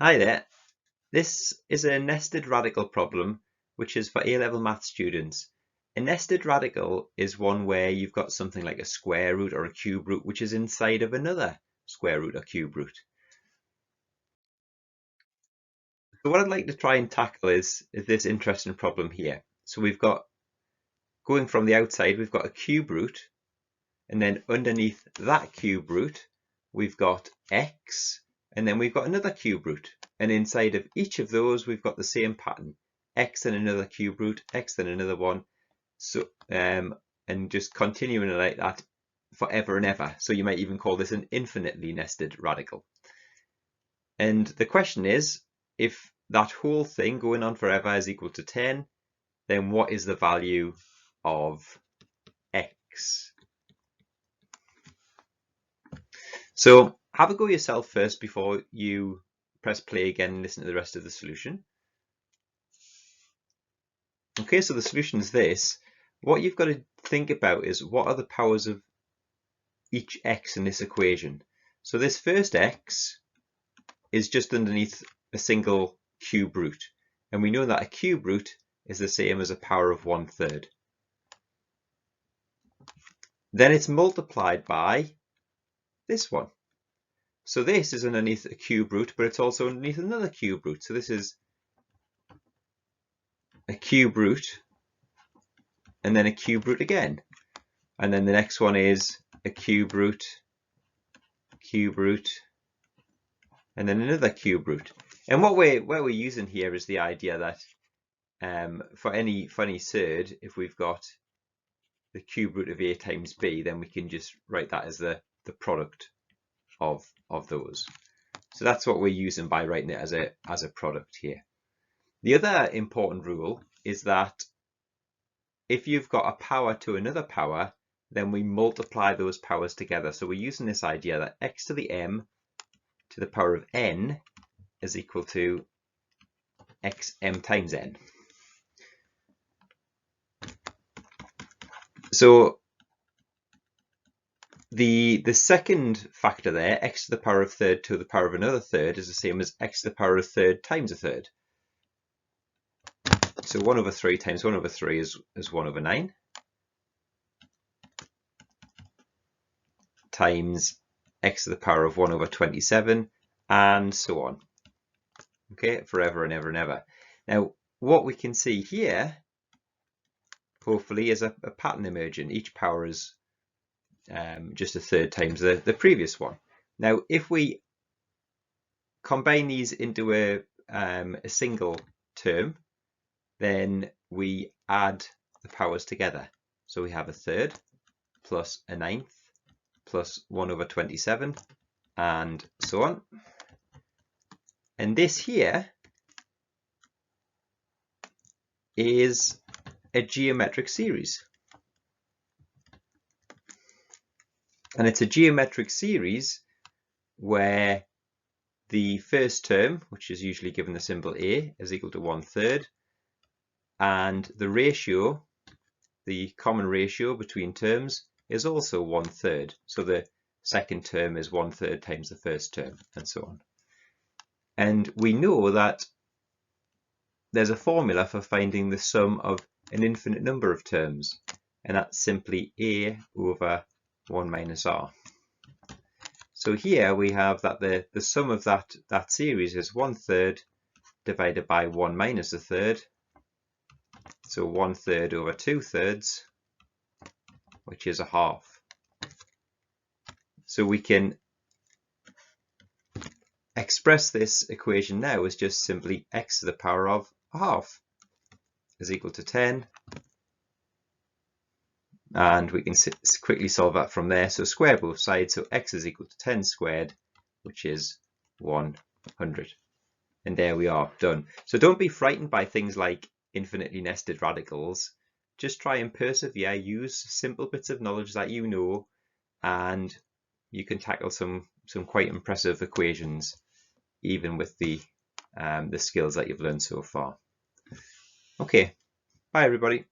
Hi there. This is a nested radical problem, which is for A-level math students. A nested radical is one where you've got something like a square root or a cube root, which is inside of another square root or cube root. So what I'd like to try and tackle is this interesting problem here. So we've got, going from the outside, we've got a cube root, and then underneath that cube root, we've got x, and then we've got another cube root. And inside of each of those, we've got the same pattern, x and another cube root, x and another one. So, and just continuing like that forever and ever. So you might even call this an infinitely nested radical. And the question is, if that whole thing going on forever is equal to 10, then what is the value of x? So have a go yourself first before you press play again and listen to the rest of the solution. Okay, so the solution is this. What you've got to think about is what are the powers of each x in this equation. So this first x is just underneath a single cube root. And we know that a cube root is the same as a power of 1/3. Then it's multiplied by this one. So this is underneath a cube root, but it's also underneath another cube root. So this is a cube root and then a cube root again. And then the next one is a cube root, and then another cube root. And what we're using here is the idea that for any surd, if we've got the cube root of a times b, then we can just write that as the product of those. So that's what we're using by writing it as a product here. The other important rule is that if you've got a power to another power, then we multiply those powers together. So we're using this idea that x to the m to the power of n is equal to xm times n. So the second factor there, x to the power of third to the power of another third, is the same as x to the power of third times a third. So 1/3 times 1/3 is 1/9 times x to the power of 1/27, and so on. Okay, forever and ever and ever. Now, what we can see here, hopefully, is a pattern emerging. Each power is just a third times the previous one. Now, if we combine these into a single term, then we add the powers together. So we have a third plus a ninth plus 1/27 and so on. And this here is a geometric series. And it's a geometric series where the first term, which is usually given the symbol a, is equal to 1/3, and the ratio, the common ratio between terms, is also 1/3. So the second term is 1/3 times the first term, and so on. And we know that there's a formula for finding the sum of an infinite number of terms, and that's simply a over 1 minus r. So here we have that the sum of that series is 1/3 divided by 1 minus a third, so 1/3 over 2/3, which is a half. So we can express this equation now as just simply x to the power of a half is equal to 10, and we can quickly solve that from there. So square both sides, so x is equal to 10 squared, which is 100. And there we are, done. So don't be frightened by things like infinitely nested radicals. Just try and persevere, use simple bits of knowledge that you know, and you can tackle some quite impressive equations, even with the skills that you've learned so far. Okay, bye everybody.